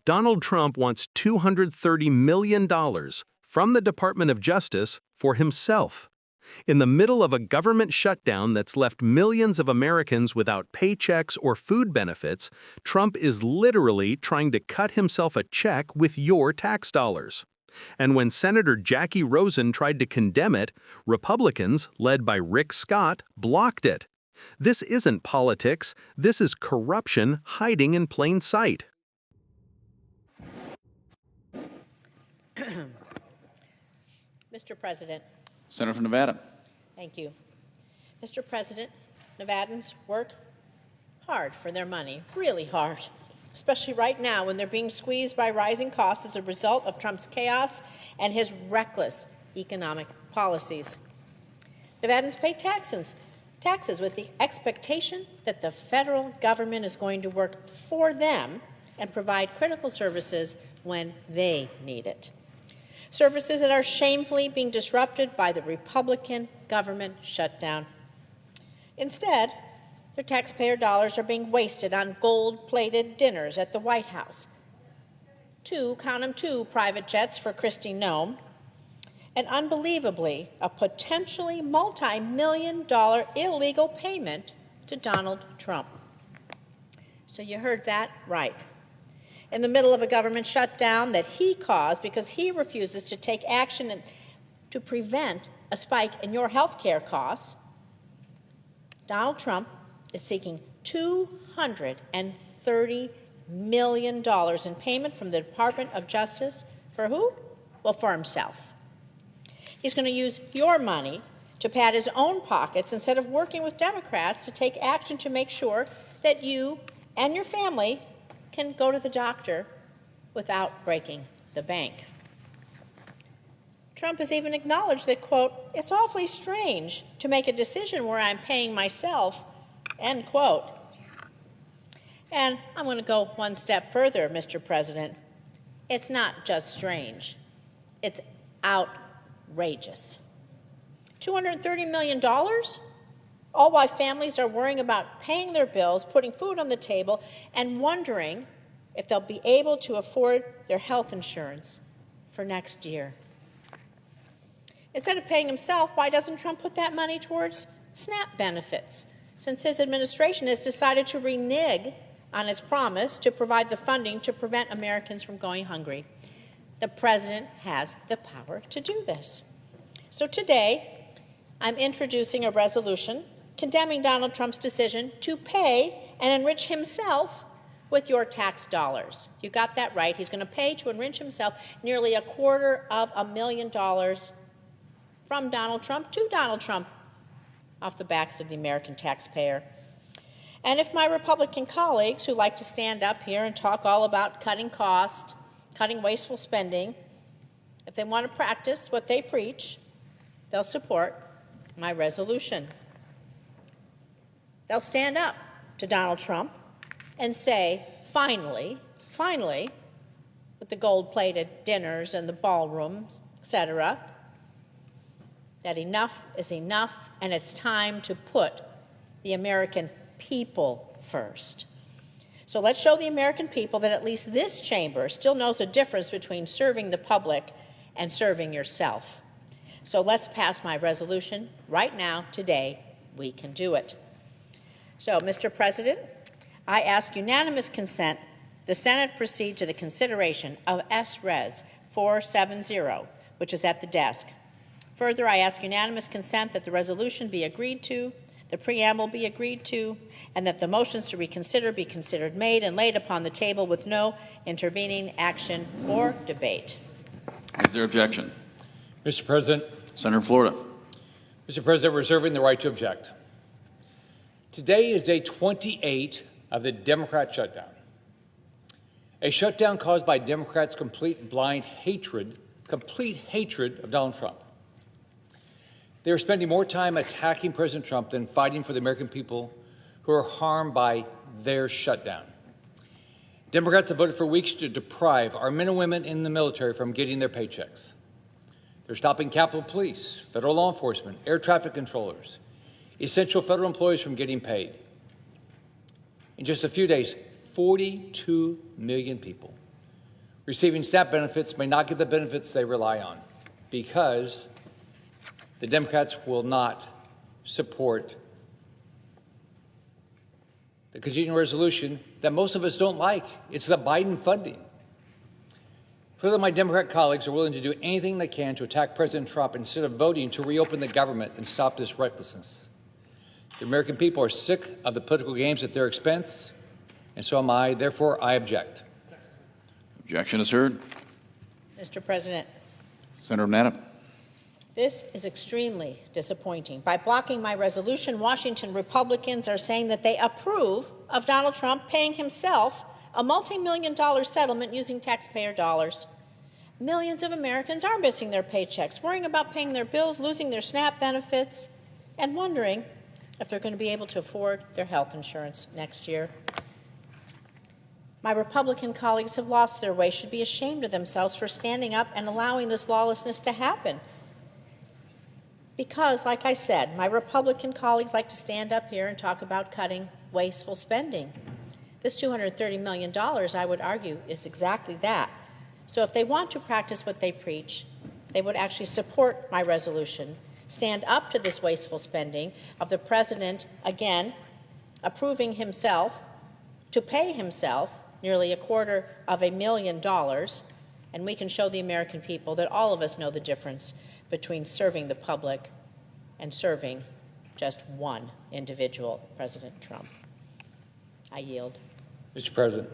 Donald Trump wants $230 million from the Department of Justice for himself. In the middle of a government shutdown that's left millions of Americans without paychecks or food benefits, Trump is literally trying to cut himself a check with your tax dollars. And when Senator Jacky Rosen tried to condemn it, Republicans, led by Rick Scott, blocked it. This isn't politics, this is corruption hiding in plain sight. Mr. President. Senator from Nevada. Thank you. Mr. President, Nevadans work hard for their money, really hard, especially right now when they're being squeezed by rising costs as a result of Trump's chaos and his reckless economic policies. Nevadans pay taxes with the expectation that the federal government is going to work for them and provide critical services when they need it. Services that are shamefully being disrupted by the Republican government shutdown. Instead, their taxpayer dollars are being wasted on gold-plated dinners at the White House. Count them, two private jets for Kristi Noem, and unbelievably, a potentially multi-million-dollar illegal payment to Donald Trump. So you heard that right. In the middle of a government shutdown that he caused because he refuses to take action to prevent a spike in your health care costs, Donald Trump is seeking $230 million in payment from the Department of Justice. For who? Well, for himself. He's going to use your money to pad his own pockets instead of working with Democrats to take action to make sure that you and your family can go to the doctor without breaking the bank. Trump has even acknowledged that, quote, it's awfully strange to make a decision where I'm paying myself, end quote. And I'm going to go one step further, Mr. President. It's not just strange. It's outrageous. $230 million? All while families are worrying about paying their bills, putting food on the table, and wondering if they'll be able to afford their health insurance for next year. Instead of paying himself, why doesn't Trump put that money towards SNAP benefits, since his administration has decided to renege on its promise to provide the funding to prevent Americans from going hungry? The president has the power to do this. So today, I'm introducing a resolution condemning Donald Trump's decision to pay and enrich himself with your tax dollars. You got that right. He's going to pay to enrich himself nearly $250,000 from Donald Trump to Donald Trump off the backs of the American taxpayer. And if my Republican colleagues who like to stand up here and talk all about cutting costs, cutting wasteful spending, if they want to practice what they preach, they'll support my resolution. They'll stand up to Donald Trump and say, finally, with the gold-plated dinners and the ballrooms, etc., that enough is enough, and it's time to put the American people first. So let's show the American people that at least this chamber still knows the difference between serving the public and serving yourself. So let's pass my resolution right now, today. We can do it. So, Mr. President, I ask unanimous consent the Senate proceed to the consideration of S-Res 470, which is at the desk. Further, I ask unanimous consent that the resolution be agreed to, the preamble be agreed to, and that the motions to reconsider be considered made and laid upon the table with no intervening action or debate. Is there objection? Mr. President. Senator from Florida. Mr. President, reserving the right to object. Today is day 28 of the Democrat shutdown. A shutdown caused by Democrats' complete blind hatred, of Donald Trump. They are spending more time attacking President Trump than fighting for the American people who are harmed by their shutdown. Democrats have voted for weeks to deprive our men and women in the military from getting their paychecks. They're stopping Capitol Police, federal law enforcement, air traffic controllers, essential federal employees from getting paid. In just a few days, 42 million people receiving SNAP benefits may not get the benefits they rely on because the Democrats will not support the continuing resolution that most of us don't like. It's the Biden funding. Clearly, my Democrat colleagues are willing to do anything they can to attack President Trump instead of voting to reopen the government and stop this recklessness. The American people are sick of the political games at their expense, and so am I. Therefore, I object. Objection is heard. Mr. President, Senator from Adam. this is extremely disappointing. By blocking my resolution, Washington Republicans are saying that they approve of Donald Trump paying himself a multi-million-dollar settlement using taxpayer dollars. Millions of Americans are missing their paychecks, worrying about paying their bills, losing their SNAP benefits, and wondering if they're going to be able to afford their health insurance next year. My Republican colleagues have lost their way, should be ashamed of themselves for standing up and allowing this lawlessness to happen. Because, like I said, my Republican colleagues like to stand up here and talk about cutting wasteful spending. This $230 million, I would argue, is exactly that. So if they want to practice what they preach, they would actually support my resolution, stand up to this wasteful spending of the president, again, approving himself to pay himself nearly $250,000, and we can show the American people that all of us know the difference between serving the public and serving just one individual, President Trump. I yield. Mr. President,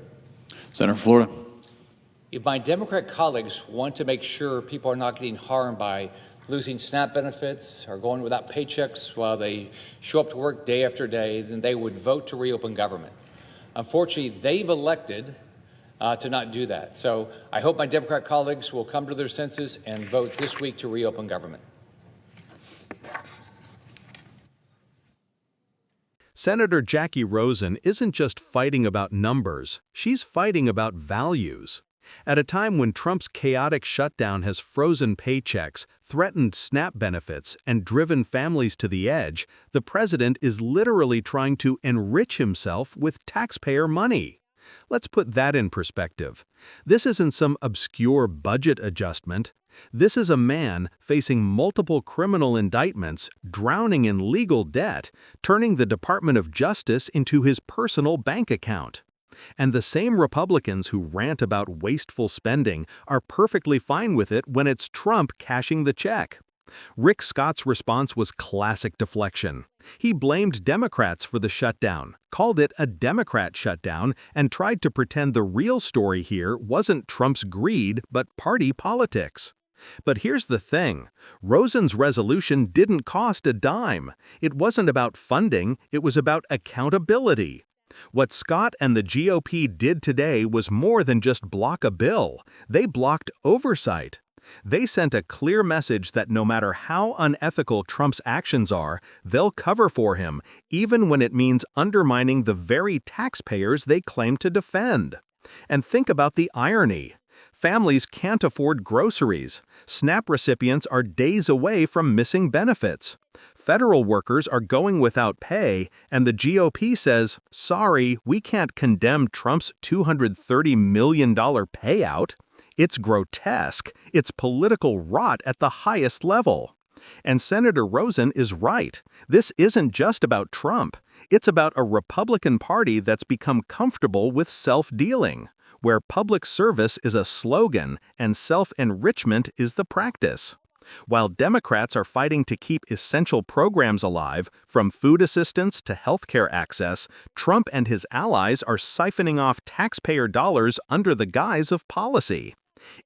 Senator from Florida. if my Democrat colleagues want to make sure people are not getting harmed by losing SNAP benefits or going without paychecks while they show up to work day after day, then they would vote to reopen government. Unfortunately, they've elected to not do that. So I hope my Democrat colleagues will come to their senses and vote this week to reopen government. Senator Jacky Rosen isn't just fighting about numbers, she's fighting about values. At a time when Trump's chaotic shutdown has frozen paychecks, threatened SNAP benefits, and driven families to the edge, the president is literally trying to enrich himself with taxpayer money. Let's put that in perspective. This isn't some obscure budget adjustment. This is a man facing multiple criminal indictments, drowning in legal debt, turning the Department of Justice into his personal bank account. And the same Republicans who rant about wasteful spending are perfectly fine with it when it's Trump cashing the check. Rick Scott's response was classic deflection. He blamed Democrats for the shutdown, called it a Democrat shutdown, and tried to pretend the real story here wasn't Trump's greed, but party politics. But here's the thing. Rosen's resolution didn't cost a dime. It wasn't about funding, it was about accountability. What Scott and the GOP did today was more than just block a bill. They blocked oversight. They sent a clear message that no matter how unethical Trump's actions are, they'll cover for him, even when it means undermining the very taxpayers they claim to defend. And think about the irony. Families can't afford groceries. SNAP recipients are days away from missing benefits. Federal workers are going without pay, and the GOP says, sorry, we can't condemn Trump's $230 million payout. It's grotesque. It's political rot at the highest level. And Senator Rosen is right. This isn't just about Trump. It's about a Republican Party that's become comfortable with self-dealing, where public service is a slogan and self-enrichment is the practice. While Democrats are fighting to keep essential programs alive, from food assistance to healthcare access, Trump and his allies are siphoning off taxpayer dollars under the guise of policy.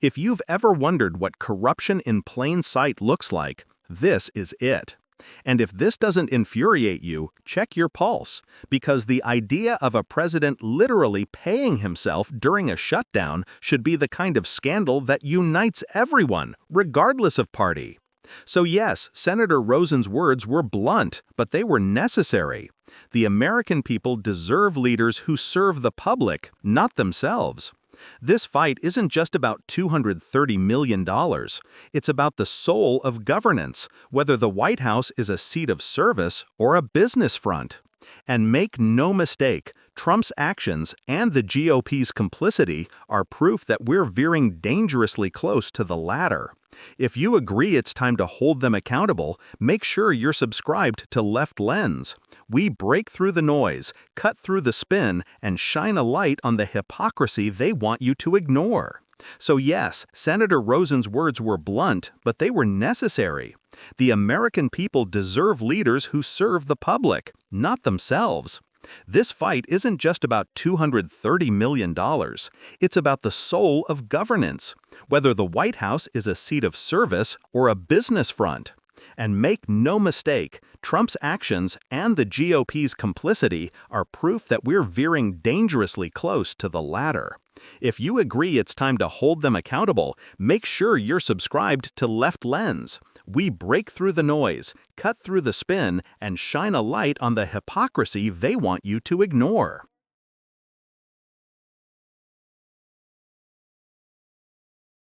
If you've ever wondered what corruption in plain sight looks like, this is it. And if this doesn't infuriate you, check your pulse, because the idea of a president literally paying himself during a shutdown should be the kind of scandal that unites everyone, regardless of party. So yes, Senator Rosen's words were blunt, but they were necessary. The American people deserve leaders who serve the public, not themselves. This fight isn't just about $230 million. It's about the soul of governance, whether the White House is a seat of service or a business front. And make no mistake, Trump's actions and the GOP's complicity are proof that we're veering dangerously close to the latter. If you agree it's time to hold them accountable, make sure you're subscribed to Left Lens. We break through the noise, cut through the spin, and shine a light on the hypocrisy they want you to ignore. So yes, Senator Rosen's words were blunt, but they were necessary. The American people deserve leaders who serve the public, not themselves. This fight isn't just about $230 million. It's about the soul of governance, whether the White House is a seat of service or a business front. And make no mistake, Trump's actions and the GOP's complicity are proof that we're veering dangerously close to the latter. If you agree it's time to hold them accountable, make sure you're subscribed to Left Lens. We break through the noise, cut through the spin, and shine a light on the hypocrisy they want you to ignore.